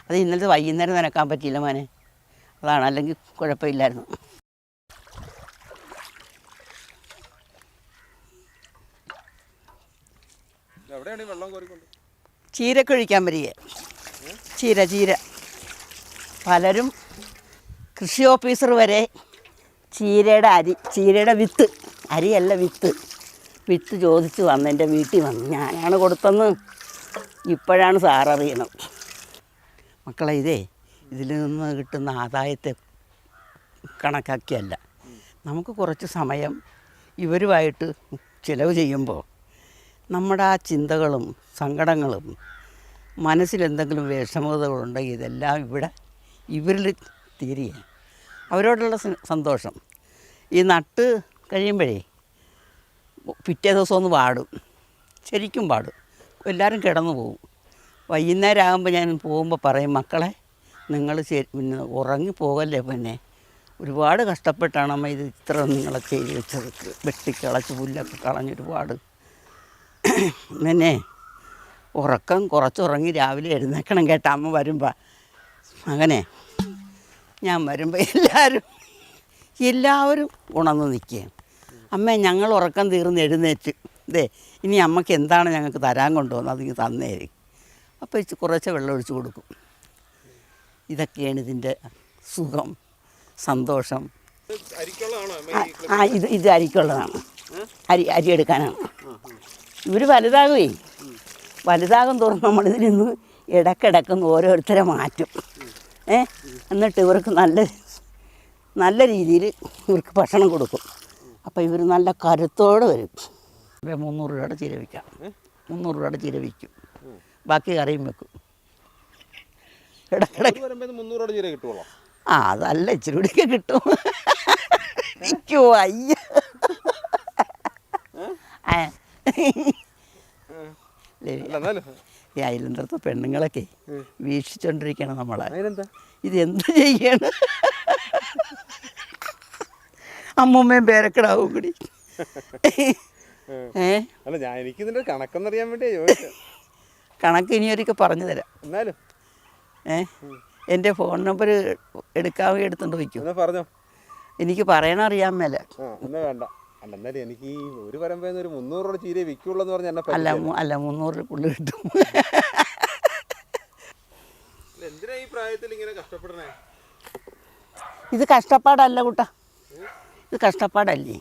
അത് ഇന്നലത്തെ വൈകുന്നേരം നനക്കാൻ പറ്റിയില്ല മോനെ, അതാണ്, അല്ലെങ്കിൽ കുഴപ്പമില്ലായിരുന്നു. ചീരക്കൊഴിക്കാൻ വരിക, ചീര പലരും കൃഷി ഓഫീസർ വരെ ചീരയുടെ വിത്ത്, അരിയല്ല വിത്ത് ചോദിച്ച് വന്ന് എൻ്റെ വീട്ടിൽ വന്ന്, ഞാനാണ് കൊടുത്തെന്ന് ഇപ്പോഴാണ് സാററിയണം. മക്കളെ, ഇതിൽ നിന്ന് കിട്ടുന്ന ആദായത്തെ കണക്കാക്കിയല്ല, നമുക്ക് കുറച്ച് സമയം ഇവരുമായിട്ട് ചിലവ് ചെയ്യുമ്പോൾ നമ്മുടെ ആ ചിന്തകളും സങ്കടങ്ങളും മനസ്സിലെന്തെങ്കിലും വിഷമതകളുണ്ടെങ്കിൽ ഇതെല്ലാം ഇവരിൽ തീരുക. അവരോടുള്ള സന്തോഷം ഈ നട്ട് കഴിയുമ്പോഴേ പിറ്റേ ദിവസം ഒന്ന് പാടും, ശരിക്കും പാടും, എല്ലാവരും കിടന്നു പോകും. വൈകുന്നേരം ആകുമ്പോൾ ഞാൻ പോകുമ്പോൾ പറയും, മക്കളെ നിങ്ങൾ പിന്നെ ഉറങ്ങിപ്പോകല്ലേ, പിന്നെ ഒരുപാട് കഷ്ടപ്പെട്ടാണ് അമ്മ ഇത് ഇത്ര നിങ്ങളെ ചെയ്ത് വെച്ചത്, വെട്ടിക്കളച്ച് പുല്ലൊക്കെ കളഞ്ഞൊരുപാട്. പിന്നെ ഉറക്കം കുറച്ചുറങ്ങി രാവിലെ എഴുന്നേക്കണം കേട്ടോ അമ്മ വരുമ്പോൾ. അങ്ങനെ ഞാൻ വരുമ്പോൾ എല്ലാവരും ഉണർന്ന് നിൽക്കുകയും, അമ്മ ഞങ്ങൾ ഉറക്കം തീർന്ന് എഴുന്നേറ്റ്, ഇനി അമ്മയ്ക്ക് എന്താണ് ഞങ്ങൾക്ക് തരാൻ കൊണ്ടുവന്നത് അതിന് തന്നേര്. അപ്പോൾ കുറച്ച് വെള്ളം ഒഴിച്ച് കൊടുക്കും. ഇതൊക്കെയാണ് ഇതിൻ്റെ സുഖം, സന്തോഷം. ഇത് അരിക്കുള്ളതാണ്, അരി എടുക്കാനാണ്. ഇവർ വലുതാകും തോറും നമ്മളിതിൽ നിന്ന് ഇടയ്ക്കിടയ്ക്കൊന്ന് ഓരോരുത്തരെ മാറ്റും. എന്നിട്ട് ഇവർക്ക് നല്ല രീതിയിൽ ഇവർക്ക് ഭക്ഷണം കൊടുക്കും. അപ്പോൾ ഇവർ നല്ല കരുത്തോടെ വരും. 300 രൂപയുടെ ചീര വിൽക്കാം, 300 രൂപയുടെ ചീര വിൽക്കും, ബാക്കി കറിയും വെക്കും. ഇടയ്ക്കിടയ്ക്ക് അതല്ല, ഇച്ചിരി കൂടിയൊക്കെ കിട്ടും. എനിക്കോ അയ്യ, ഈ അയലന്തരത്തെ പെണ്ണുങ്ങളൊക്കെ വീക്ഷിച്ചോണ്ടിരിക്കണം നമ്മളെ. ഇതെന്ത് ചെയ്യാണ്, അമ്മൂമ്മയും പേരക്കിടാവും കൂടി. എനിക്കിതിൻ്റെ കണക്കെന്നറിയാൻ വേണ്ടി കണക്ക് ഇനിയൊരിക്കൽ പറഞ്ഞു തരാം. എന്നാലും എൻ്റെ ഫോൺ നമ്പർ എടുത്തോണ്ട് വയ്ക്കും. പറഞ്ഞോ, എനിക്ക് പറയണറിയാൻ മേല. വേണ്ട, അല്ല എനിക്ക് ഈ ഒരു പരമ്പര 300 രൂപ ചീര വിൽക്കുള്ളൂ എന്ന് പറഞ്ഞാൽ അല്ല 300 രൂപ കിട്ടും. എന്തിനാ ഈ പ്രായത്തിൽ ഇങ്ങനെ കഷ്ടപ്പെടണേ? ഇത് കഷ്ടപ്പാടല്ല കൂട്ടാ, ഇത് കഷ്ടപ്പാടല്ലേ.